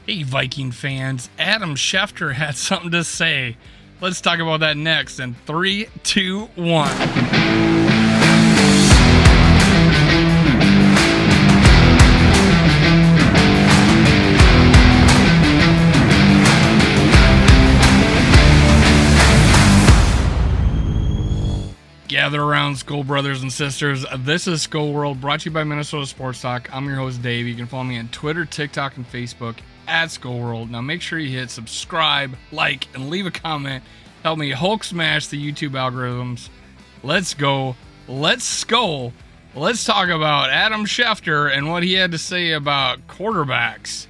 Hey, Viking fans, Adam Schefter had something to say. Let's talk about that next in 3, 2, 1. Gather around, Skull brothers and sisters. This is Skull World, brought to you by Minnesota Sports Talk. I'm your host, Dave. You can follow me on Twitter, TikTok, and Facebook at Skull World. Now make sure you hit subscribe, like, and leave a comment. Help me Hulk smash the YouTube algorithms. Let's go. Let's skull. Let's talk about Adam Schefter and what he had to say about quarterbacks.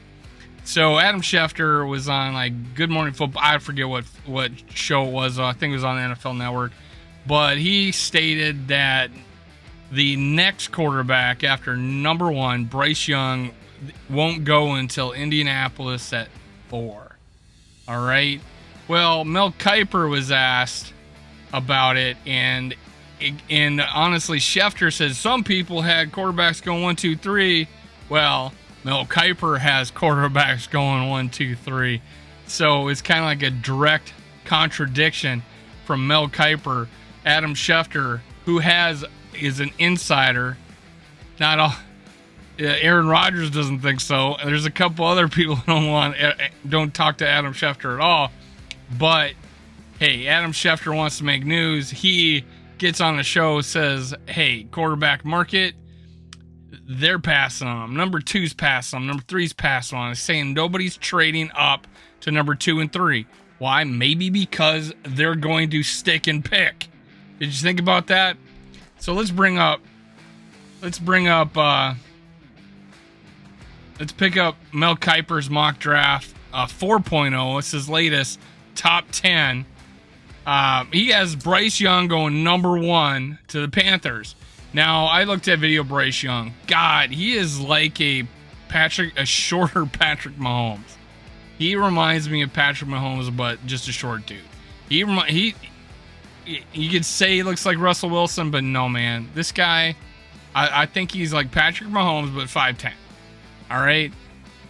So Adam Schefter was on Good Morning Football. I forget what show it was. I think it was on the NFL Network. But he stated that the next quarterback after number 1, Bryce Young, won't go until Indianapolis at 4. All right. Well, Mel Kiper was asked about it, and honestly, Schefter says some people had quarterbacks going 1, 2, 3. Well, Mel Kiper has quarterbacks going 1, 2, 3. So it's kind of like a direct contradiction from Mel Kiper. Adam Schefter, who is an insider. Not all. Aaron Rodgers doesn't think so. There's a couple other people who don't talk to Adam Schefter at all. But hey, Adam Schefter wants to make news. He gets on the show, says, "Hey, quarterback market, they're passing on him. Number 2's passing on him. Number 3's passing on him. Saying nobody's trading up to number 2 and 3. Why? Maybe because they're going to stick and pick." Did you think about that? So let's pick up Mel Kiper's mock draft 4.0. It's his latest top 10. He has Bryce Young going number 1 to the Panthers. Now, I looked at video of Bryce Young. God, he is like a shorter Patrick Mahomes. He reminds me of Patrick Mahomes, but just a short dude. You could say he looks like Russell Wilson, but no, man. This guy, I think he's like Patrick Mahomes, but 5'10". All right?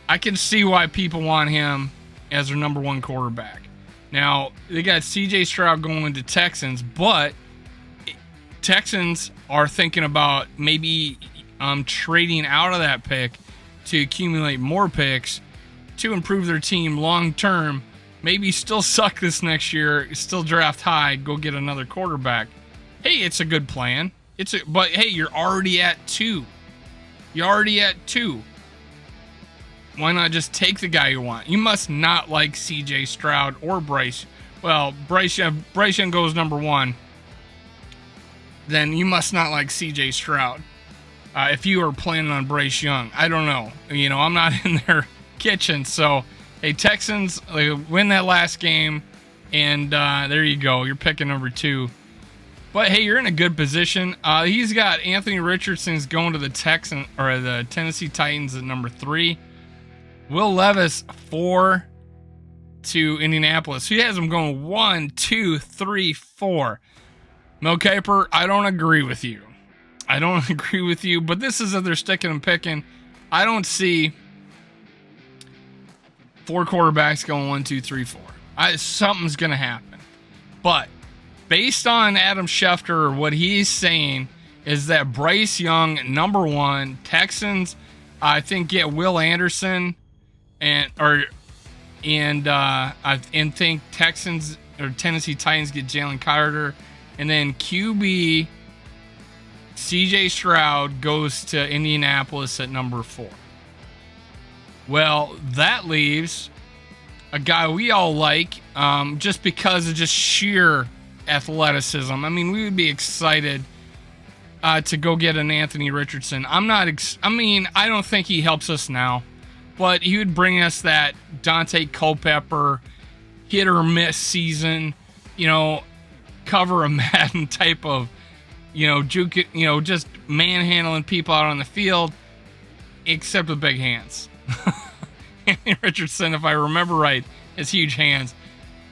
I can see why people want him as their number 1 quarterback. Now, they got cjstroud going to Texans, but Texans are thinking about maybe trading out of that pick to accumulate more picks to improve their team long term. Maybe still suck this next year, still draft high, go get another quarterback. Hey, it's a good plan. But hey, you're already at 2. Why not just take the guy you want? You must not like CJ Stroud or Bryce. Well, Bryce Young goes number 1. Then you must not like CJ Stroud. If you are planning on Bryce Young, I don't know. I'm not in their kitchen, so. Hey, Texans win that last game, and there you go. You're picking number 2. But hey, you're in a good position. He's got Anthony Richardson's going to the Tennessee Titans at number 3. Will Levis 4 to Indianapolis. He has them going 1, 2, 3, 4. Mel Kiper, I don't agree with you. But this is if they're sticking and picking. I don't see 4 quarterbacks going 1, 2, 3, 4. Something's going to happen. But based on Adam Schefter, what he's saying is that Bryce Young, number 1, Texans, I think get Will Anderson, and think Texans or Tennessee Titans get Jalen Carter, and then QB CJ Stroud goes to Indianapolis at number 4. Well, that leaves a guy we all like, just because of just sheer athleticism. I mean, we would be excited to go get an Anthony Richardson. I don't think he helps us now, but he would bring us that Dante Culpepper hit or miss season, cover a Madden type of, juke, just manhandling people out on the field, except with big hands. Anthony Richardson, if I remember right, has huge hands,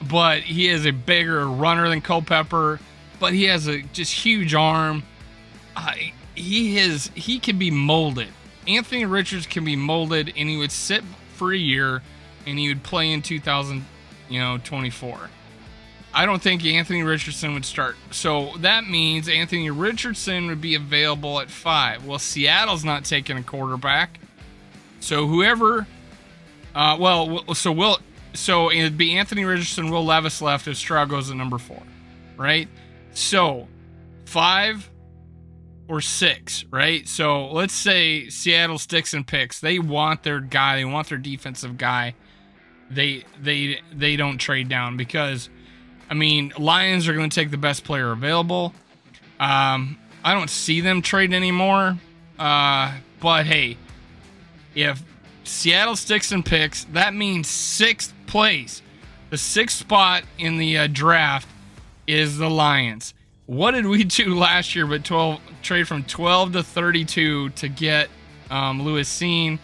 but he is a bigger runner than Culpepper, but he has a just huge arm. He can be molded. Anthony Richards can be molded, and he would sit for a year and he would play in 2024. I don't think Anthony Richardson would start. So that means Anthony Richardson would be available at 5. Well, Seattle's not taking a quarterback. So whoever, so it'd be Anthony Richardson, Will Levis left if Stroud goes at number 4, right? So 5 or 6, right? So let's say Seattle sticks and picks. They want their guy. They want their defensive guy. They don't trade down because, I mean, Lions are going to take the best player available. I don't see them trade anymore. But hey, if Seattle sticks and picks, that means 6th place. The 6th spot in the draft is the Lions. What did we do last year but trade from 12 to 32 to get Lewis Cine?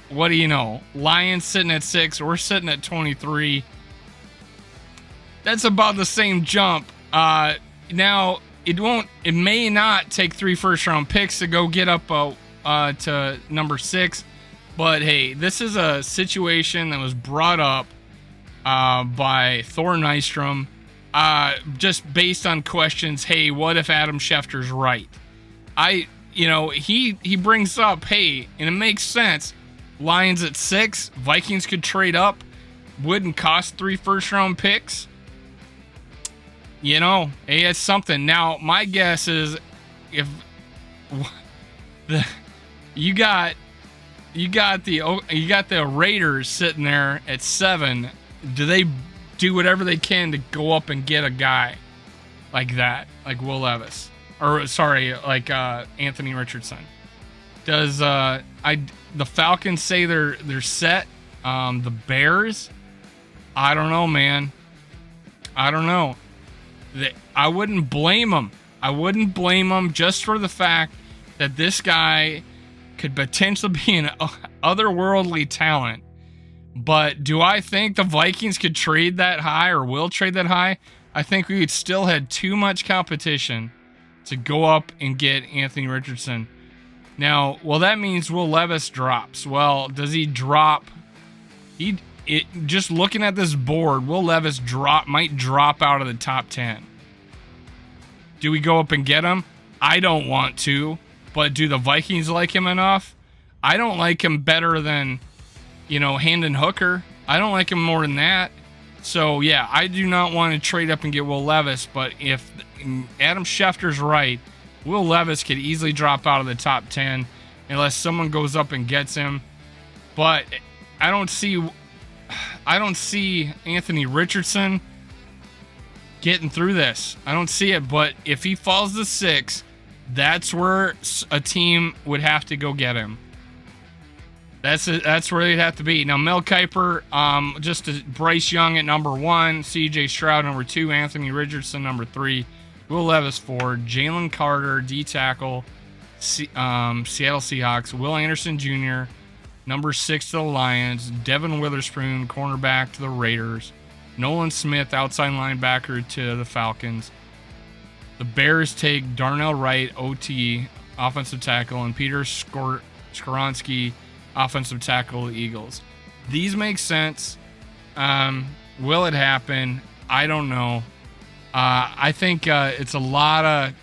What do you know? Lions sitting at 6. We're sitting at 23. That's about the same jump. Now, it may not take 3 first-round picks to go get up to number 6. But hey, this is a situation that was brought up by Thor Nystrom, just based on questions. Hey, what if Adam Schefter's right? He brings up, hey, and it makes sense. Lions at 6, Vikings could trade up, wouldn't cost 3 first-round picks. Hey, it's something. Now, my guess is if you got the Raiders sitting there at 7, do they do whatever they can to go up and get a guy like that, like Will Levis, or sorry, like Anthony Richardson? Does the Falcons say they're set? The Bears, I don't know, man. I don't know. I wouldn't blame them. I wouldn't blame them just for the fact that this guy could potentially be an otherworldly talent. But do I think the Vikings could trade that high or will trade that high? I think we would still had too much competition to go up and get Anthony Richardson. Now, well, that means Will Levis drops. Well, does he drop? Just looking at this board, Will Levis might drop out of the top 10. Do we go up and get him? I don't want to. But do the Vikings like him enough? I don't like him better than, Hendon Hooker. I don't like him more than that. So, yeah, I do not want to trade up and get Will Levis. But if Adam Schefter's right, Will Levis could easily drop out of the top 10 unless someone goes up and gets him. But I don't see Anthony Richardson getting through this. I don't see it. But if he falls to 6, that's where a team would have to go get him. That's where they'd have to be. Now, Mel Kiper, just Bryce Young at number 1, cjstroud number 2, Anthony Richardson number 3, Will Levis 4, Jalen Carter, D tackle, Seattle Seahawks, Will Anderson Jr., number 6 to the Lions, Devin Witherspoon, cornerback to the Raiders, Nolan Smith, outside linebacker to the Falcons. The Bears take Darnell Wright, OT, offensive tackle, and Peter Skoronski, offensive tackle, the Eagles. These make sense. Will it happen? I don't know. I think it's a lot of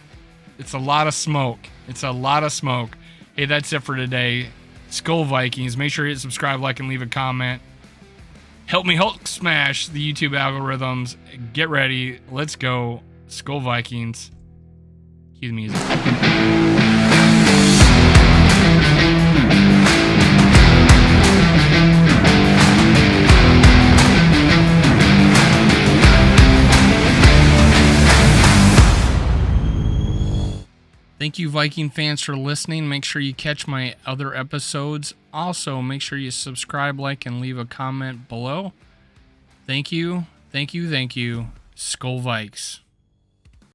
smoke. It's a lot of smoke. Hey, that's it for today. Skull Vikings. Make sure you hit subscribe, like, and leave a comment. Help me Hulk smash the YouTube algorithms. Get ready. Let's go. Skull Vikings. Cue the music. Thank you, Viking fans, for listening. Make sure you catch my other episodes. Also, make sure you subscribe, like, and leave a comment below. Thank you. Thank you. Thank you. Skull Vikes.